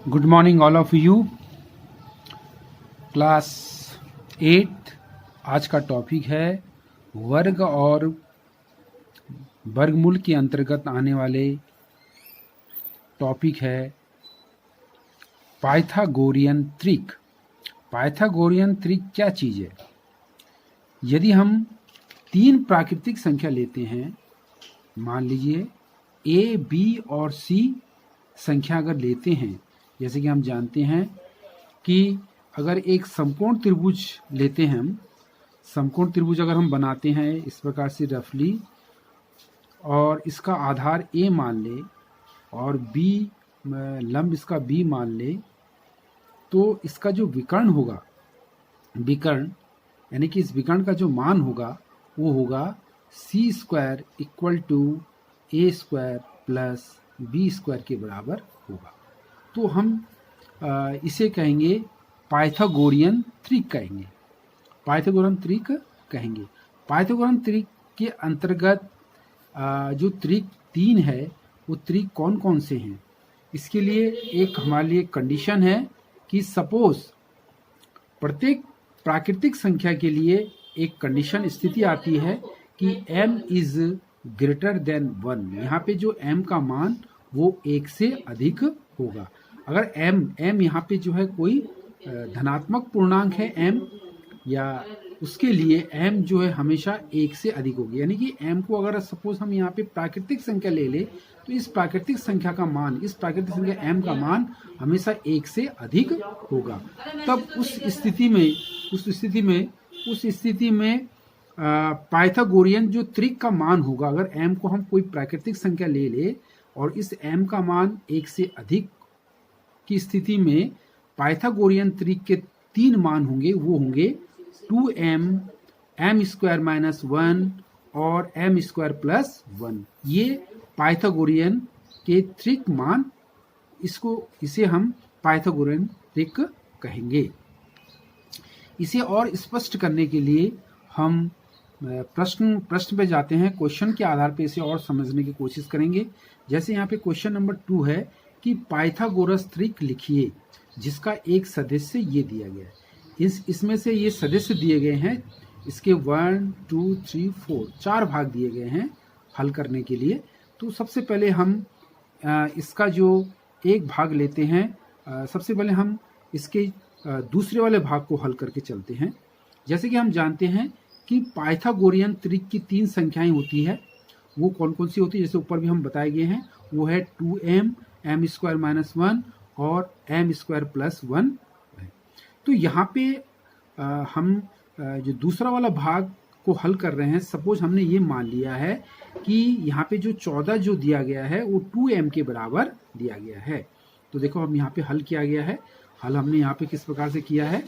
Good morning all of you. Class 8 आज का topic है वर्ग और वर्गमूल के अंतर्गत आने वाले टॉपिक है पाइथागोरियन त्रिक। पाइथागोरियन त्रिक क्या चीज़ है? यदि हम तीन प्राकृतिक संख्या लेते हैं, मान लीजिए ए, बी और सी संख्या अगर लेते हैं, जैसे कि हम जानते हैं कि अगर एक समकोण त्रिभुज लेते हैं, हम समकोण त्रिभुज अगर हम बनाते हैं इस प्रकार से रफली, और इसका आधार ए मान ले और बी लंब इसका बी मान ले, तो इसका जो विकर्ण होगा, विकर्ण यानी कि इस विकर्ण का जो मान होगा वो होगा C square equal to A square plus B square के बराबर होगा। तो हम इसे कहेंगे पाइथागोरियन त्रिक कहेंगे। पाइथागोरियन त्रिक कहेंगे। पाइथागोरियन त्रिक के अंतर्गत जो त्रिक तीन है वो त्रिक कौन कौन से हैं? इसके लिए एक हमारे लिए कंडीशन है कि सपोज प्रत्येक प्राकृतिक संख्या के लिए एक कंडीशन स्थिति आती है कि m इज ग्रेटर देन 1। यहाँ पे जो m का मान वो 1 से अधिक होगा। अगर m यहाँ पे जो है कोई धनात्मक पूर्णांक है m, या उसके लिए m जो है हमेशा 1 से अधिक होगी। यानी कि m को अगर सपोज हम यहाँ पे प्राकृतिक संख्या ले ले तो इस प्राकृतिक संख्या का मान, इस प्राकृतिक संख्या m का मान हमेशा 1 से अधिक होगा। तब उस स्थिति में पाइथागोरियन जो त्रिक का मान होगा, अगर m को हम कोई प्राकृतिक संख्या ले ले और इस m का मान 1 से अधिक की स्थिति में पाइथागोरियन त्रिक के तीन मान होंगे, वो होंगे 2m, m स्क्वायर माइनस 1 और m स्क्वायर प्लस 1। ये पाइथागोरियन के त्रिक मान, इसे हम पाइथागोरियन त्रिक कहेंगे। इसे और स्पष्ट करने के लिए हम प्रश्न पे जाते हैं। क्वेश्चन के आधार पे इसे और समझने की कोशिश करेंगे। जैसे यहाँ पे क्वेश्चन नंबर 2 है कि पाइथागोरस त्रिक लिखिए जिसका एक सदस्य ये दिया गया है। इसमें से ये सदस्य दिए गए हैं, इसके 1 2 3 4 4 भाग दिए गए हैं हल करने के लिए। तो सबसे पहले हम इसका जो एक भाग लेते हैं, सबसे पहले हम इसके दूसरे वाले भाग को हल करके चलते हैं। जैसे कि हम जानते हैं कि पाइथागोरियन त्रिक की तीन संख्याएं होती है, वो कौन कौन सी होती है? जैसे ऊपर भी हम बताए गए हैं, वो है 2m, m स्क्वायर माइनस 1 और m स्क्वायर प्लस 1 है। तो यहाँ पे हम जो दूसरा वाला भाग को हल कर रहे हैं, सपोज हमने ये मान लिया है कि यहाँ पे जो 14 जो दिया गया है वो 2m के बराबर दिया गया है। तो देखो हम यहाँ पे हल किया गया है। हल हमने यहाँ पे किस प्रकार से किया है,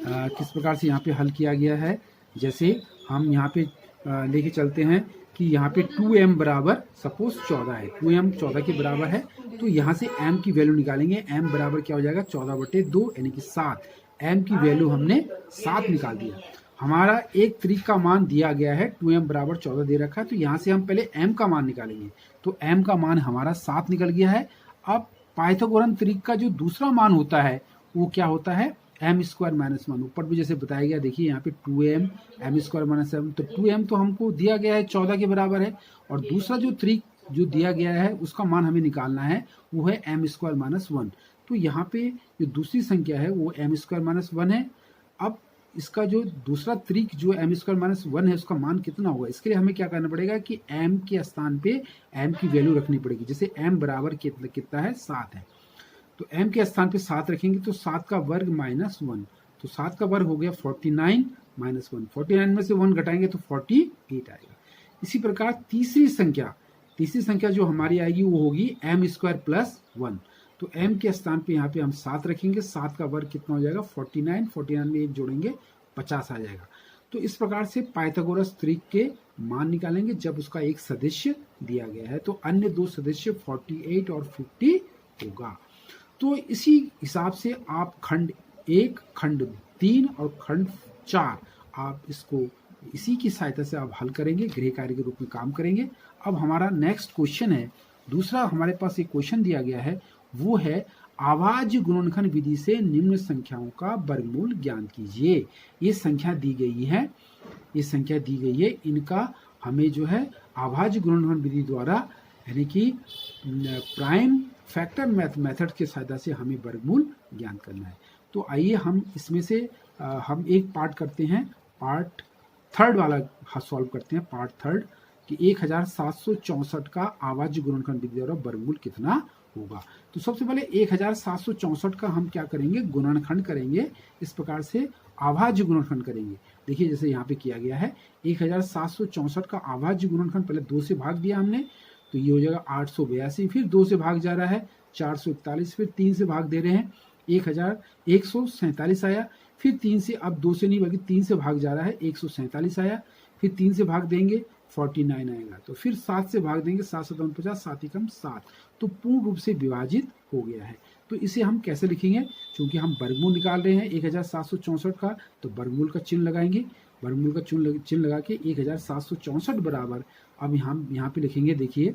किस प्रकार से यहाँ पे हल किया गया है। जैसे हम यहाँ पे लेके चलते हैं कि यहाँ पे 2m बराबर सपोज 14 है, 2m 14 के बराबर है, तो यहाँ से m की वैल्यू निकालेंगे। m बराबर क्या हो जाएगा? 14/2 यानी कि 7। m की वैल्यू हमने 7 निकाल दिया। हमारा एक त्रिक का मान दिया गया है, 2m बराबर 14 दे रखा है, तो यहाँ से हम पहले m का मान निकालेंगे। तो m का मान हमारा 7 निकल गया है। अब पाइथागोरन त्रिक का जो दूसरा मान होता है वो क्या होता है? m square minus 1। ऊपर भी जैसे बताया गया, देखिए यहाँ पे 2m, m स्क्वायर माइनस 7, तो 2m तो हमको दिया गया है 14 के बराबर है, और दूसरा जो त्रिक जो दिया गया है उसका मान हमें निकालना है, वो है m स्क्वायर माइनस 1। तो यहाँ पे जो दूसरी संख्या है वो m स्क्वायर माइनस 1 है। अब इसका जो दूसरा त्रिक जो m स्क्वायर माइनस 1 है उसका मान कितना होगा? इसके लिए हमें क्या करना पड़ेगा कि m के स्थान पे m की वैल्यू रखनी पड़ेगी। जैसे m बराबर कितना है? 7 है, तो m के स्थान पे 7 रखेंगे, तो 7 का वर्ग माइनस 1, तो 7 का वर्ग हो गया 49 माइनस 1। 49 में से 1 घटाएंगे तो 48 आएगा। इसी प्रकार तीसरी संख्या जो हमारी आएगी वो होगी m स्क्वायर प्लस 1। तो m के स्थान पे यहाँ पे हम 7 रखेंगे, 7 का वर्ग कितना हो जाएगा? 49, 49 में 1 जोड़ेंगे 50 आ जाएगा। तो इस प्रकार से पाइथागोरस त्रिक के मान निकालेंगे जब उसका एक सदस्य दिया गया है, तो अन्य दो सदस्य 48 और 50 होगा। तो इसी हिसाब से आप खंड 1, खंड 3 और खंड 4 आप इसको इसी की सहायता से आप हल करेंगे, गृह कार्य के रूप में काम करेंगे। अब हमारा नेक्स्ट क्वेश्चन है, दूसरा हमारे पास एक क्वेश्चन दिया गया है, वो है आवाज गुणनखंड विधि से निम्न संख्याओं का वर्गमूल ज्ञात कीजिए। ये संख्या दी गई है, ये संख्या दी गई है, इनका हमें जो है आवाज गुणनखंड विधि द्वारा यानी कि प्राइम फैक्टर मेथड के सहायता से हमें वर्गमूल ज्ञात करना है। तो आइए हम इसमें से हम एक पार्ट करते हैं, पार्ट थर्ड वाला सॉल्व करते हैं, पार्ट थर्ड कि 1764 का आवाज गुणनखंड विधि द्वारा वर्गमूल कितना होगा। तो सबसे पहले 1764 का हम क्या करेंगे, गुणनखंड करेंगे। इस प्रकार से आवाज गुणनखंड करेंगे। देखिए जैसे यहाँ पे किया गया है 1764 का आवाज गुणनखंड, पहले 2 से भाग दिया हमने तो ये हो जाएगा 882, फिर 2 से भाग जा रहा है 441, फिर 3 से भाग दे रहे हैं 1147 आया, फिर 3 से, अब 2 से नहीं बल्कि 3 से भाग जा रहा है 147 आया, फिर 3 से भाग देंगे 49 आएगा, तो फिर 7 से भाग देंगे 7 7 49, 7 एकम 7, तो पूर्ण रूप से विभाजित हो गया है। तो इसे हम कैसे लिखेंगे, क्योंकि हम वर्गमूल निकाल रहे हैं 1764 का, तो वर्गमूल का चिन्ह लगाएंगे, वर्गमूल का चिन्ह लगा के 1764 बराबर, अब यहाँ पे लिखेंगे, देखिए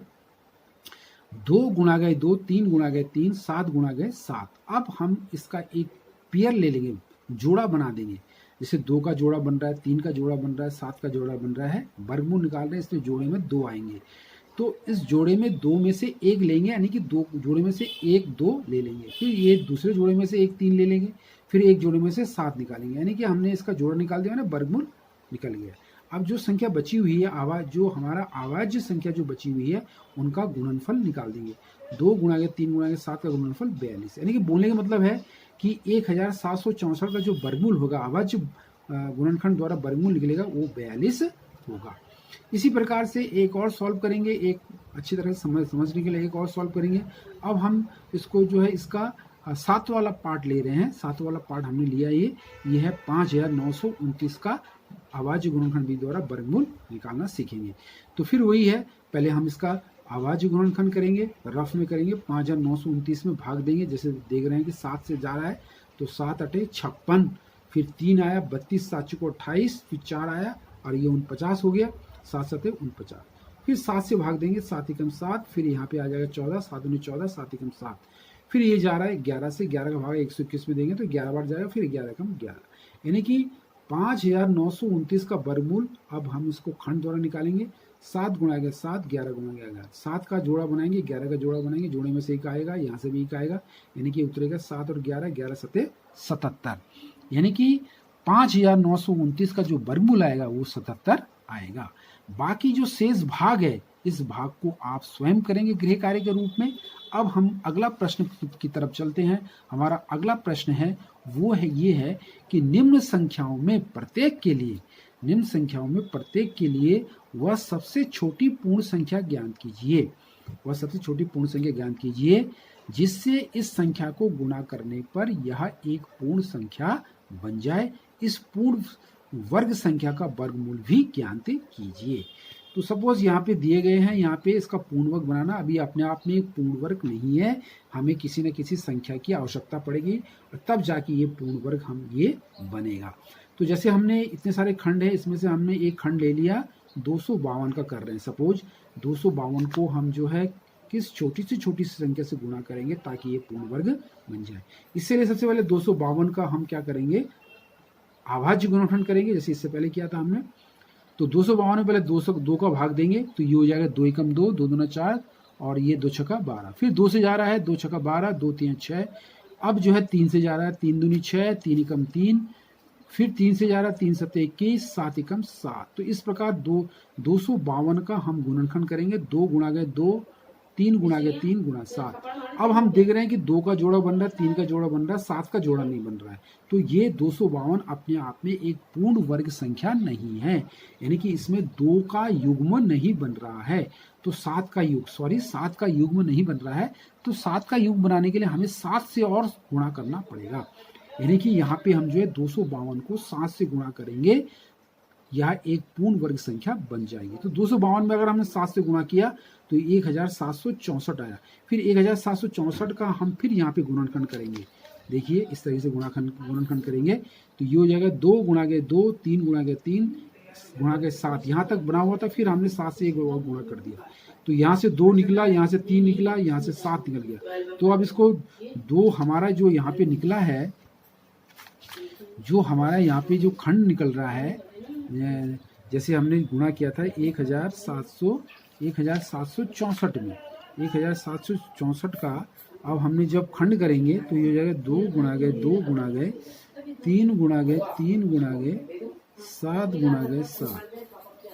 2 गुणा गए 2, 3 गुणा गए 3, 7 गुणा गए 7। अब हम इसका एक पेयर ले लेंगे, जोड़ा बना देंगे, जैसे 2 का जोड़ा बन रहा है, 3 का जोड़ा बन रहा है, 7 का जोड़ा बन रहा है, वर्गमूल निकाल रहे हैं, इसमें जोड़े में 2 आएंगे, तो इस जोड़े में 2 में से 1 लेंगे, यानी कि 2 जोड़े में से 1 2 ले लेंगे, फिर ये दूसरे जोड़े में से 1 3 ले लेंगे, फिर एक जोड़े में से 7 निकालेंगे, यानी कि हमने इसका जोड़ा निकाल दिया ना, वर्गमूल निकल गया। अब जो संख्या बची हुई है, आवाज जो हमारा आवाज संख्या जो बची हुई है, उनका गुणनफल निकाल देंगे। 2 गुणा के 3 गुणा के 7 का गुणनफल 42, यानी कि बोलने का मतलब है कि 1764 का जो वर्गमूल होगा, आवाज गुणनखंड द्वारा वर्गमूल निकलेगा वो 42 होगा। इसी प्रकार से एक और सॉल्व करेंगे, एक अच्छी तरह से समझने के लिए एक और सॉल्व करेंगे। अब हम इसको जो है इसका 7 वाला पार्ट ले रहे हैं, 7 वाला पार्ट हमने लिया, ये है 5929 का आवाज गुणनखंड विधि द्वारा वर्गमूल निकालना सीखेंगे। तो फिर वही है, पहले हम इसका आवाज गुणनखंड करेंगे, रफ में करेंगे, 5929 में भाग देंगे, जैसे देख रहे हैं कि 7 से जा रहा है, तो 7 अटे 56, फिर 3 आया 32, 7 चौको 28, फिर 4 आया और ये 49 हो गया, 7 7 49, फिर 7 से भाग देंगे, 7 एकम 7, फिर यहाँ पे आ जाएगा 14, 7 दूनी 14, 7 एकम 7, फिर ये जा रहा है 11 से, 11 का भाग 121 में देंगे तो 11 बार जाएगा, फिर 11 एकम 11, यानी कि 5929 का वर्गमूल। अब हम इसको खंड द्वारा निकालेंगे, 7 गुणा गया 7, 11 गुणा गया 11, 7 का जोड़ा बनाएंगे, 11 का जोड़ा बनाएंगे, जोड़े में से एक आएगा, यहाँ से भी एक आएगा, यानी कि उतरेगा 7 और 11, 11 सते 77, यानी कि 5929 का जो वर्गमूल आएगा वो 77 आएगा। बाकी जो शेष भाग है, इस भाग को आप स्वयं करेंगे गृह कार्य के रूप में। अब हम अगला प्रश्न की तरफ चलते हैं। हमारा अगला प्रश्न है वो है ये है कि निम्न संख्याओं में प्रत्येक के लिए वह सबसे छोटी पूर्ण संख्या ज्ञात कीजिए, वह सबसे छोटी पूर्ण संख्या ज्ञात कीजिए जिससे इस संख्या को गुणा करने पर यह एक पूर्ण संख्या बन जाए। इस पूर्ण वर्ग संख्या का वर्गमूल भी ज्ञात कीजिए। तो सपोज यहाँ पे दिए गए हैं, यहाँ पे इसका पूर्ण वर्ग बनाना अभी अपने आप में एक पूर्ण वर्ग नहीं है, हमें किसी न किसी संख्या की आवश्यकता पड़ेगी और तब जाके ये पूर्ण वर्ग हम ये बनेगा। तो जैसे हमने इतने सारे खंड है, इसमें से हमने एक खंड ले लिया 252 का कर रहे हैं। सपोज 252 को हम जो है किस छोटी सी संख्या से गुणा करेंगे ताकि ये पूर्ण वर्ग बन जाए। इससे लिए सबसे पहले 252 का हम क्या करेंगे, अभाज्य गुणनखंड करेंगे, जैसे इससे पहले किया था हमने। तो 252 में पहले 2 का भाग देंगे तो ये हो जाएगा 2 एकम 2, 2 दूना 4 और ये 2 छक्का 12। फिर 2 से जा रहा है 2 छक्का 12, 2 3 6। अब जो है 3 से जा रहा है 3 दूनी 6, 3 एकम 3, फिर 3 से जा रहा है 3 7 21, 7 एकम 7। तो इस प्रकार 252 का हम गुणनखंड करेंगे। 2 गुणा गए 2, 3 गुणा गए 3 गुणा 7। अब हम देख रहे हैं कि 2 का जोड़ा बन रहा है, 3 का जोड़ा बन रहा है, 7 का जोड़ा नहीं बन रहा है। तो ये 252 अपने आप में एक पूर्ण वर्ग संख्या नहीं है, यानी कि इसमें 2 का युग्म नहीं बन रहा है। तो 7 का युग्म नहीं बन रहा है। तो 7 का युग्म बनाने के लिए हमें 7 से और गुणा करना पड़ेगा, यानी कि यहाँ पे हम जो है 252 को 7 से गुणा करेंगे, यह एक पूर्ण वर्ग संख्या बन जाएगी। तो 252 में अगर हमने 7 से गुणा किया तो 1764 आया। फिर 1764 का हम फिर यहाँ पे गुणनखंड करेंगे। देखिए इस तरीके से गुणनखंड करेंगे तो ये हो जाएगा 2 गुणा गए 2, 3 गुणा गए 3, गुणा के 7, यहाँ तक बना हुआ था, फिर हमने 7 से एक और गुणा कर दिया, तो यहाँ से 2 निकला, यहाँ से 3 निकला, यहाँ से 7 निकल गया। तो अब इसको 2 हमारा जो यहाँ पे निकला है, जो हमारा यहाँ पे जो खंड निकल रहा है, जैसे हमने गुणा किया था 1764 में, 1764 का अब हमने जब खंड करेंगे तो ये हो जाएगा 2 गुणा गए 2 गुणा गए 3 गुणा गए 3 गुणा गए 7 गुणा गए 7।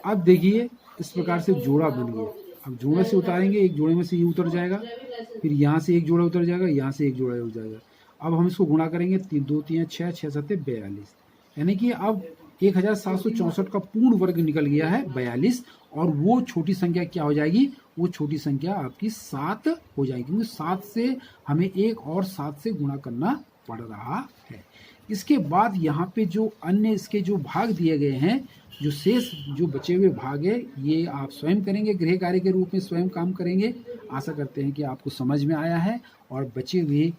अब देखिए इस प्रकार से जोड़ा बन गया। अब जोड़े से उतारेंगे, एक जोड़े में से ये उतर जाएगा, फिर यहाँ से एक जोड़ा उतर जाएगा, यहाँ से एक जोड़ा हो जाएगा। अब हम इसको गुणा करेंगे, 2 3 6 6 7 42, यानी कि अब 1764 का पूर्ण वर्ग निकल गया है 42, और वो छोटी संख्या क्या हो जाएगी, वो छोटी संख्या आपकी 7 हो जाएगी, क्योंकि 7 से हमें एक और 7 से गुणा करना पड़ रहा है। इसके बाद यहाँ पे जो अन्य इसके जो भाग दिए गए हैं, जो शेष जो बचे हुए भाग है, ये आप स्वयं करेंगे, गृह कार्य के रूप में स्वयं काम करेंगे। आशा करते हैं कि आपको समझ में आया है, और बचे हुए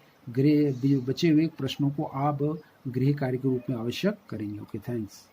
प्रश्नों को आप गृह कार्य के रूप में आवश्यक करेंगे। Okay, thanks.